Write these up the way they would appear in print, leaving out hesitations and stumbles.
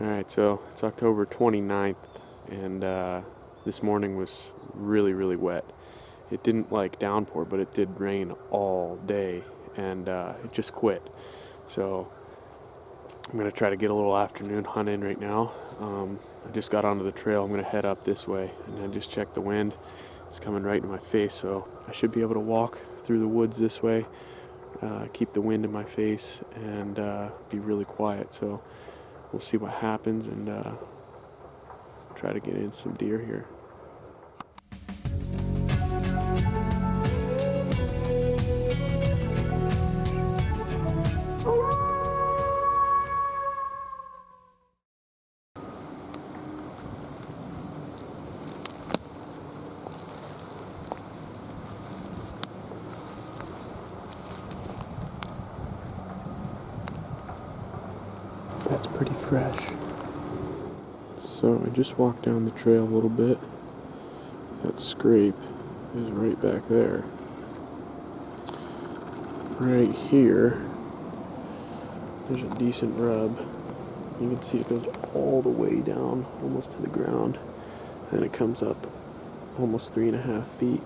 Alright, so it's October 29th, and this morning was really, really wet. It didn't like downpour, but it did rain all day, and it just quit. So I'm going to try to get a little afternoon hunt in right now. I just got onto the trail. I'm going to head up this way, and then just check the wind. It's coming right in my face, so I should be able to walk through the woods this way, keep the wind in my face, and be really quiet. So we'll see what happens, and try to get in some deer here. That's pretty fresh. So I just walked down the trail a little bit. That scrape is right back there. Right here, there's a decent rub. You can see it goes all the way down, almost to the ground. And it comes up almost 3.5 feet.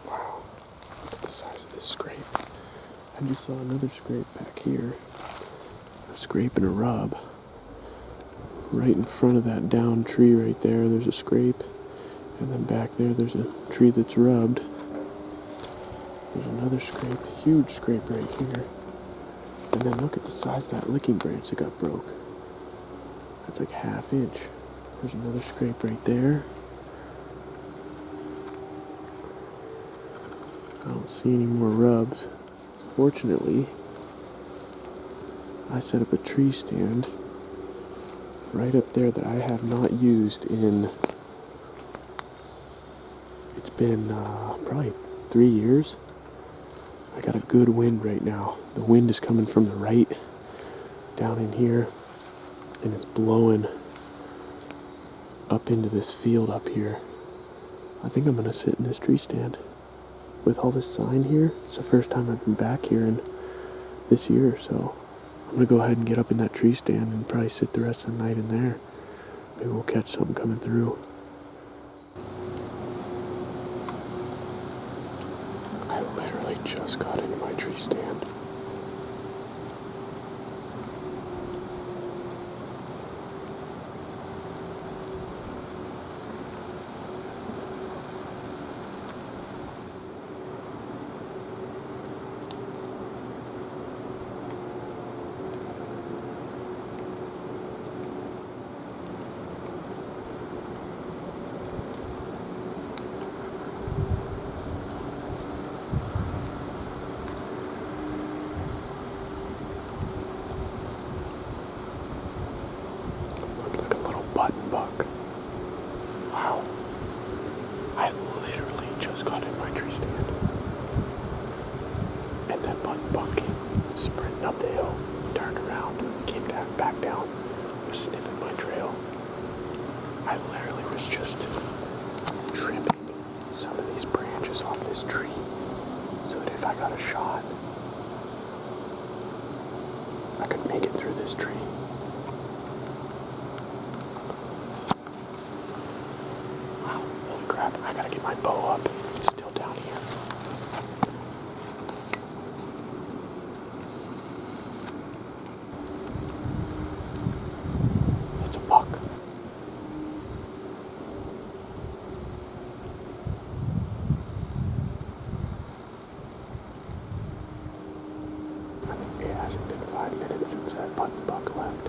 Wow, look at the size of this scrape. I just saw another scrape back here. A scrape and a rub. Right in front of that downed tree right there, there's a scrape. And then back there, there's a tree that's rubbed. There's another scrape, huge scrape right here. And then look at the size of that licking branch that got broke. That's like 1/2 inch. There's another scrape right there. I don't see any more rubs. Fortunately, I set up a tree stand right up there that I have not used in, it's been probably 3 years. I got a good wind right now. The wind is coming from the right down in here, and it's blowing up into this field up here. I think I'm gonna sit in this tree stand with all this sign here. It's the first time I've been back here in this year, so I'm gonna go ahead and get up in that tree stand and probably sit the rest of the night in there. Maybe we'll catch something coming through. I literally just got into my tree stand. Button buck. Wow. I literally just got in my tree stand. And that button buck came sprinting up the hill, turned around, came back down, was sniffing my trail. I literally was just trimming some of these branches off this tree so that if I got a shot, I could make it through this tree. Holy crap, I gotta get my bow up. It's still down here. It's a buck. I mean, it hasn't been 5 minutes since that button buck left.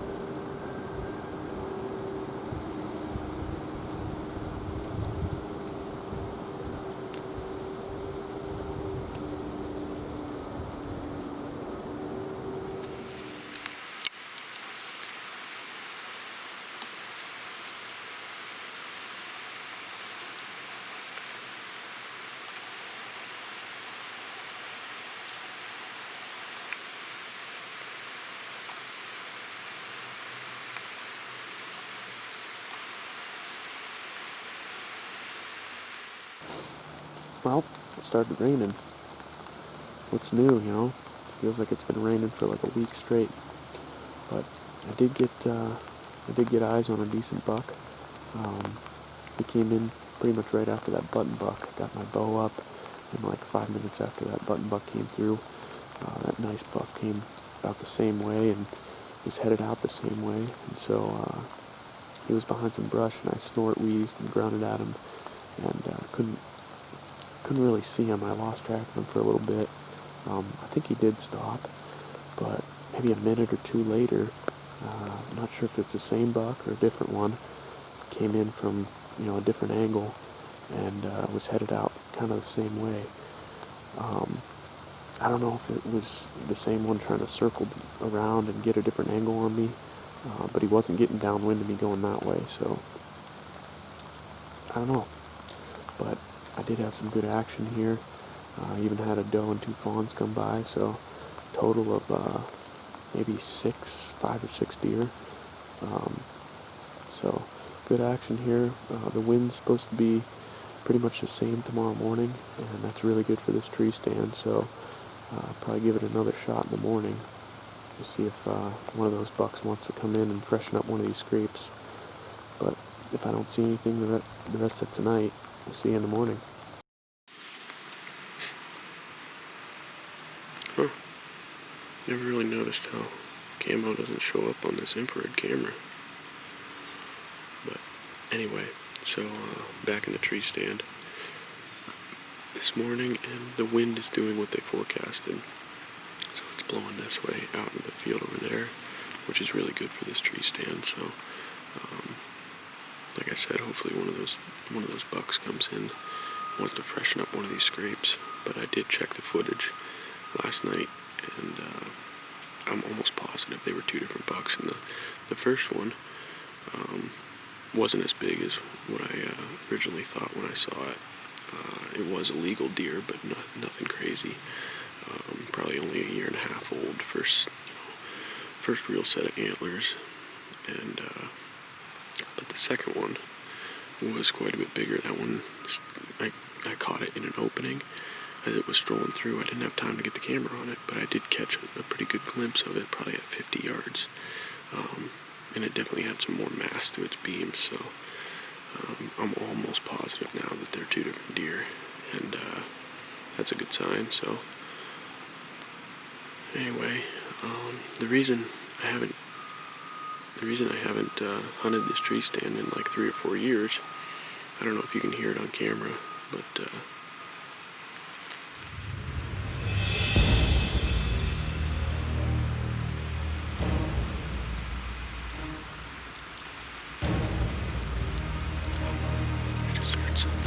Well, it started raining. What's new, you know? Feels like it's been raining for like a week straight. But I did get I did get eyes on a decent buck. He came in pretty much right after that button buck. Got my bow up, and like 5 minutes after that button buck came through, that nice buck came about the same way and was headed out the same way. And so he was behind some brush, and I snort wheezed and grounded at him, and couldn't really see him. I lost track of him for a little bit. I think he did stop, but maybe a minute or two later, I'm not sure if it's the same buck or a different one, came in from a different angle and was headed out kind of the same way. I don't know if it was the same one trying to circle around and get a different angle on me, but he wasn't getting downwind of me going that way, so I don't know. But I did have some good action here. I even had a doe and 2 fawns come by, so total of maybe 5 or 6 deer. So good action here. The wind's supposed to be pretty much the same tomorrow morning, and that's really good for this tree stand, so probably give it another shot in the morning. We'll see if one of those bucks wants to come in and freshen up one of these scrapes. But if I don't see anything the rest of tonight, we'll see you in the morning. Huh. Never really noticed how camo doesn't show up on this infrared camera. But anyway, so back in the tree stand this morning, and the wind is doing what they forecasted. So it's blowing this way out into the field over there, which is really good for this tree stand. So, like I said, hopefully one of those bucks comes in, wants to freshen up one of these scrapes. But I did check the footage last night, and I'm almost positive they were 2 different bucks. And the first one wasn't as big as what I originally thought when I saw it. It was a legal deer, but nothing crazy. Probably only 1.5 years old. First real set of antlers, and but the second one was quite a bit bigger. That one, I caught it in an opening as it was strolling through. I didn't have time to get the camera on it, but I did catch a pretty good glimpse of it, probably at 50 yards. And it definitely had some more mass to its beams, so I'm almost positive now that they're 2 different deer, and that's a good sign. So anyway, the reason I haven't hunted this tree stand in like 3 or 4 years, I don't know if you can hear it on camera, but I just heard something.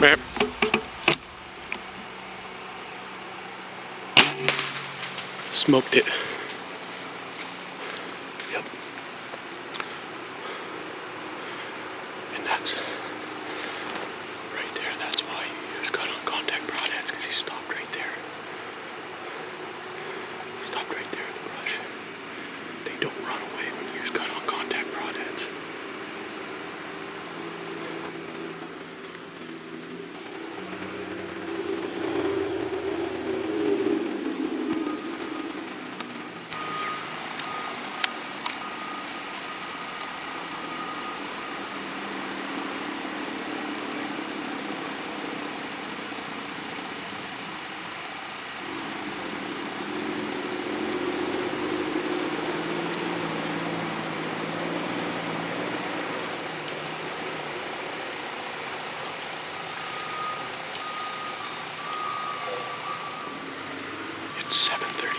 Map. Smoked it. Yep. And that's right there. That's why you use cut on contact broadheads, because he stopped right there. Stopped right there in the brush. They don't run away when you use cut on contact broadheads.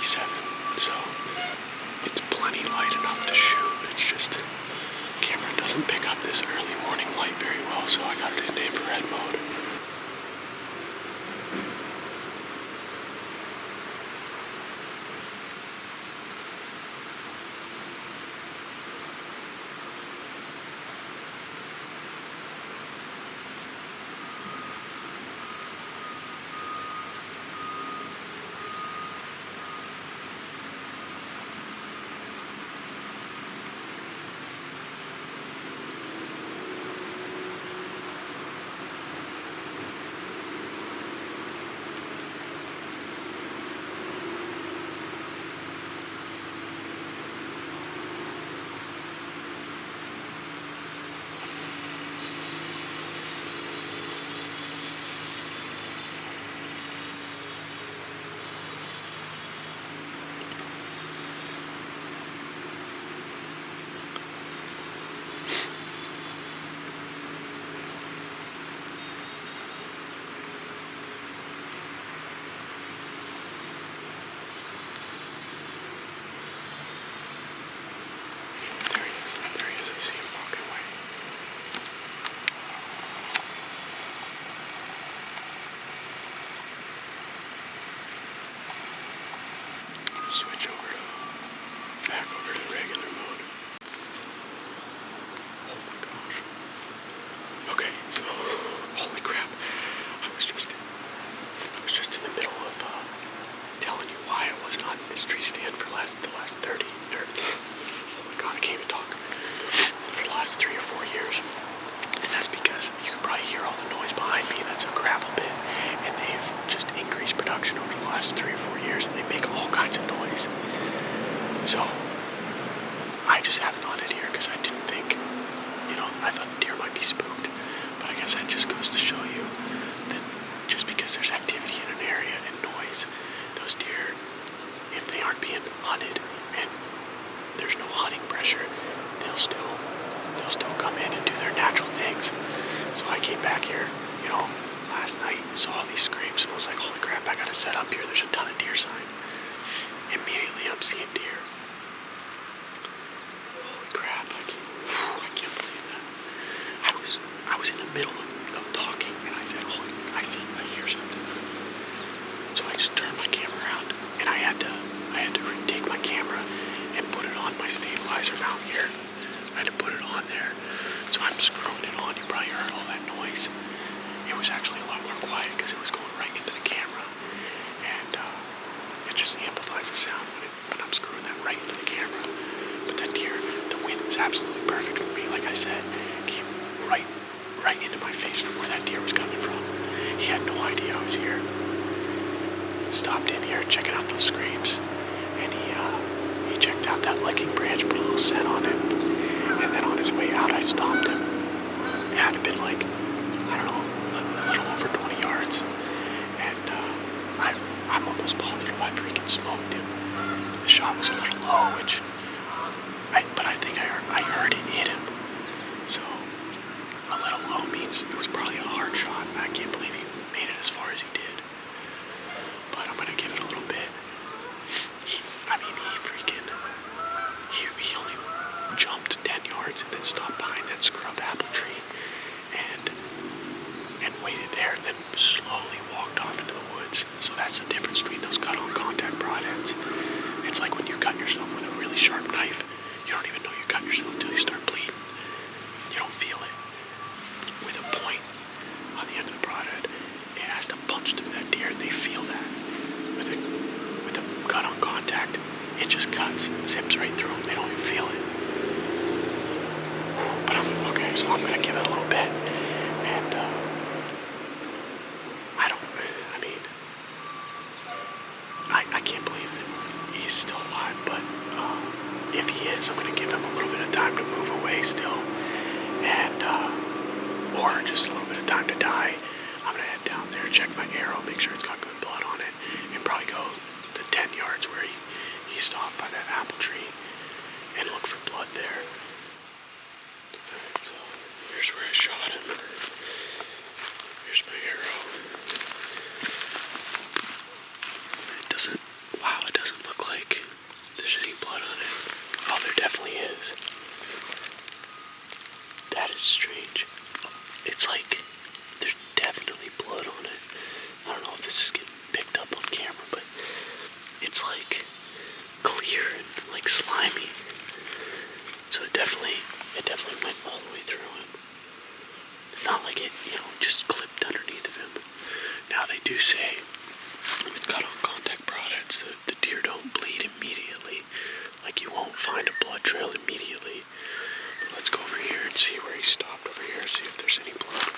1:37, so it's plenty light enough to shoot. It's just camera doesn't pick up this early morning light very well, so I got it in infrared mode. Switch back over to regular mode. Oh my gosh. Okay, so holy crap. I was just in the middle of telling you why I wasn't on this tree stand for the last 30 or oh my god, I can't even talk. For the last 3 or 4 years. And that's because you can probably hear all the noise behind me. That's a gravel pit. And they've just increased production over the last 3 or 4 years, and they make all kinds of noise. So I just haven't on it here because I didn't think, I thought the deer might be spooked. But I guess that just goes to show you that just because there's activity in an area and noise, those deer, if they aren't being hunted and there's no hunting pressure, they'll still come in and do their natural things. So I came back here, last night, saw all these scrapes, and was like, holy crap, I gotta set up here. There's a ton of deer sign. Immediately I'm seeing deer. Holy crap, I can't believe that. I was in the middle of talking, and I said, I hear something. So I just turned my camera around, and I had to take my camera and put it on my stabilizer mount here. I had to put it on there. So I'm screwing it on. You probably heard all that noise. It was actually a lot more quiet because it was going right into the camera. And it just amplifies the sound when I'm screwing that right into the camera. But that deer, the wind was absolutely perfect for me. Like I said, came right into my face from where that deer was coming from. He had no idea I was here. Stopped in here checking out those scrapes. And he checked out that licking branch, put a little scent on it. And then on his way out, I stopped him. It had been like, I don't know, a little over 20 yards. And I'm almost positive I freaking smoked him. The shot was a little low, but I think I heard it hit him. So a little low means it was probably a hard shot. I can't believe he made it as far as he did. But I'm gonna give it a little bit. He only jumped 10 yards and then stopped behind that scrub apple tree and waited there, and then slowly walked off into the woods. So that's the difference between those cut-on contact broadheads. It's like when you cut yourself with a really sharp knife, you don't even know you cut yourself until you start bleeding. You don't feel it. With a point on the end of the broadhead, it has to punch through that deer, and they feel that. With a cut-on contact, it just cuts, zips right through them. They don't even feel it. But so I'm gonna give it a little bit. And I can't believe that he's still alive. But if he is, I'm gonna give him a little bit of time to move away still, and or just a little bit of time to die. I'm gonna head down there, check my arrow, make sure it's got good blood on it, and probably go the 10 yards where he stopped by that apple tree and look for blood there. Alright, so here's where I shot him. Here's my arrow. It doesn't look like it, just clipped underneath of him. Now they do say with cut-on contact broadheads, the deer don't bleed immediately. Like you won't find a blood trail immediately. But let's go over here and see where he stopped over here, see if there's any blood.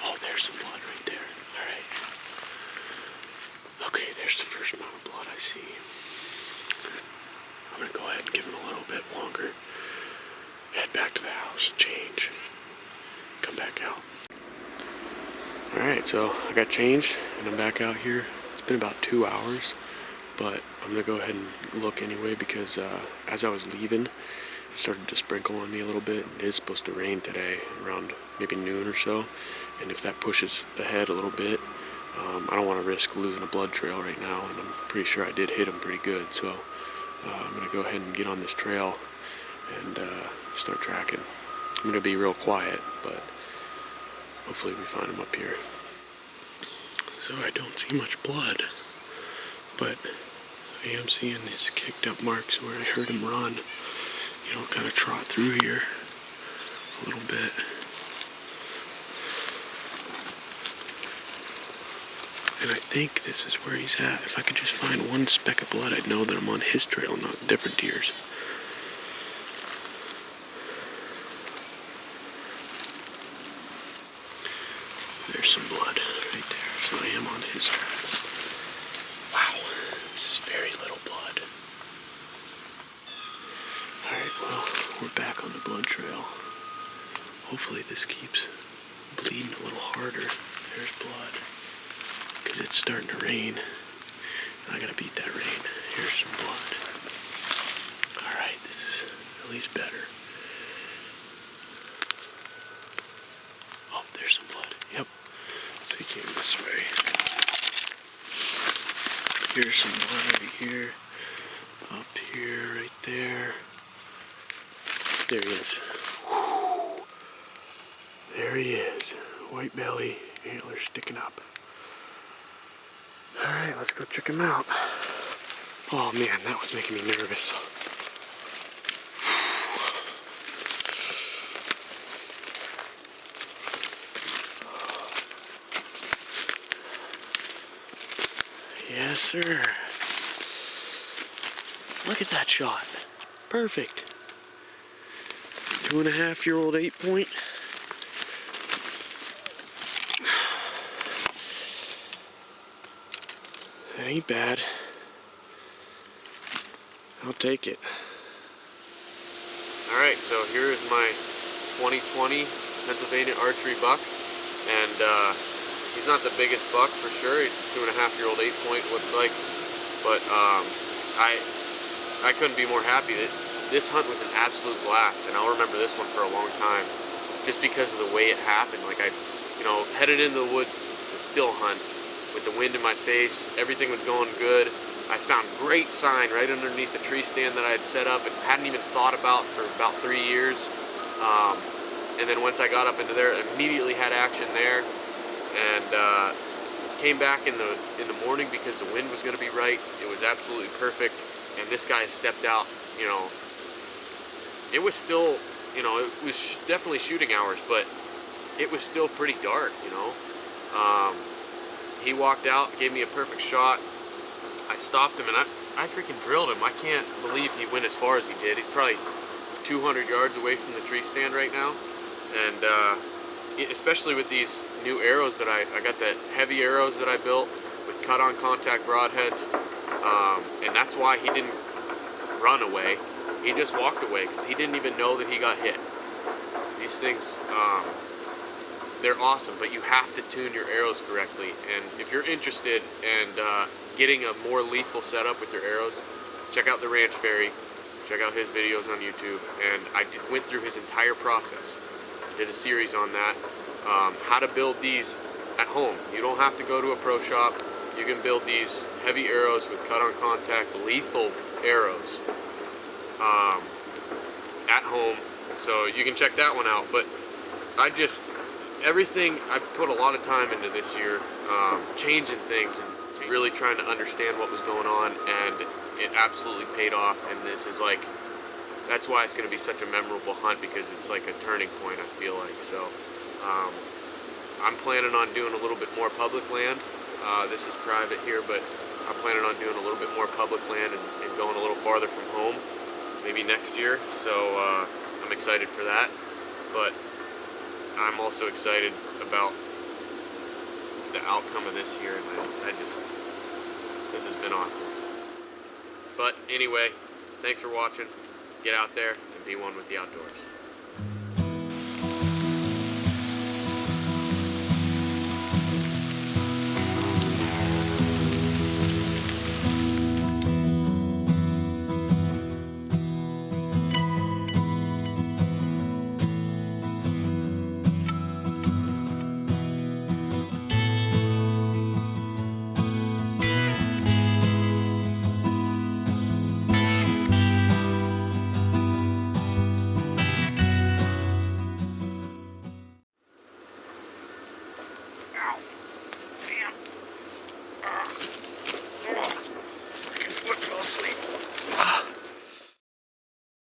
Oh, there's some blood right there. Alright. Okay, there's the first amount of blood I see. I'm going to go ahead and give him a little bit longer. Head back to the house, change, come back out. Alright, so I got changed and I'm back out here. It's been about 2 hours, but I'm going to go ahead and look anyway because as I was leaving, it started to sprinkle on me a little bit. It is supposed to rain today around maybe noon or so, and if that pushes ahead a little bit, I don't want to risk losing a blood trail right now, and I'm pretty sure I did hit him pretty good, so I'm going to go ahead and get on this trail and start tracking. I'm going to be real quiet, but hopefully we find him up here. So I don't see much blood, but I am seeing his kicked up marks where I heard him run, kind of trot through here a little bit. And I think this is where he's at. If I could just find one speck of blood, I'd know that I'm on his trail, not different deer's. There's some blood right there, so I am on his trail. Wow, this is very little blood. Alright, well, we're back on the blood trail. Hopefully this keeps bleeding a little harder. There's blood. Because it's starting to rain. I gotta beat that rain. Here's some blood. Alright, this is at least better. Oh, there's some blood. Yep. So he came this way. Here's some blood over here. Up here, right there. There he is. Whew. There he is. White belly, antlers sticking up. Alright, let's go check him out. Oh man, that was making me nervous. Yes, sir. Look at that shot. Perfect. 2.5-year-old 8-point. That ain't bad. I'll take it. Alright, so here is my 2020 Pennsylvania archery buck. And he's not the biggest buck for sure. He's a 2.5-year-old 8-point, looks like. But I couldn't be more happy. This hunt was an absolute blast, and I'll remember this one for a long time. Just because of the way it happened. Like I headed into the woods to still hunt. With the wind in my face, everything was going good. I found great sign right underneath the tree stand that I had set up and hadn't even thought about for about 3 years. And then once I got up into there, immediately had action there, and came back in the morning because the wind was going to be right. It was absolutely perfect, and this guy stepped out. It was still, it was definitely shooting hours, but it was still pretty dark. He walked out, gave me a perfect shot. I stopped him, and I freaking drilled him. I can't believe he went as far as he did. He's probably 200 yards away from the tree stand right now. And especially with these new arrows that I got the heavy arrows that I built with cut-on contact broadheads. And that's why he didn't run away. He just walked away because he didn't even know that he got hit. These things, they're awesome, but you have to tune your arrows correctly. And if you're interested in getting a more lethal setup with your arrows, check out the Ranch Fairy. Check out his videos on YouTube. And I went through his entire process. I did a series on that. How to build these at home. You don't have to go to a pro shop. You can build these heavy arrows with cut-on contact, lethal arrows at home. So you can check that one out. But everything, I've put a lot of time into this year, changing things and really trying to understand what was going on, and it absolutely paid off. And this is like, that's why it's going to be such a memorable hunt, because it's like a turning point, I feel like. So I'm planning on doing a little bit more public land. This is private here, but I'm planning on doing a little bit more public land and going a little farther from home, maybe next year. So I'm excited for that. But I'm also excited about the outcome of this year, and this has been awesome. But anyway, thanks for watching. Get out there and be one with the outdoors.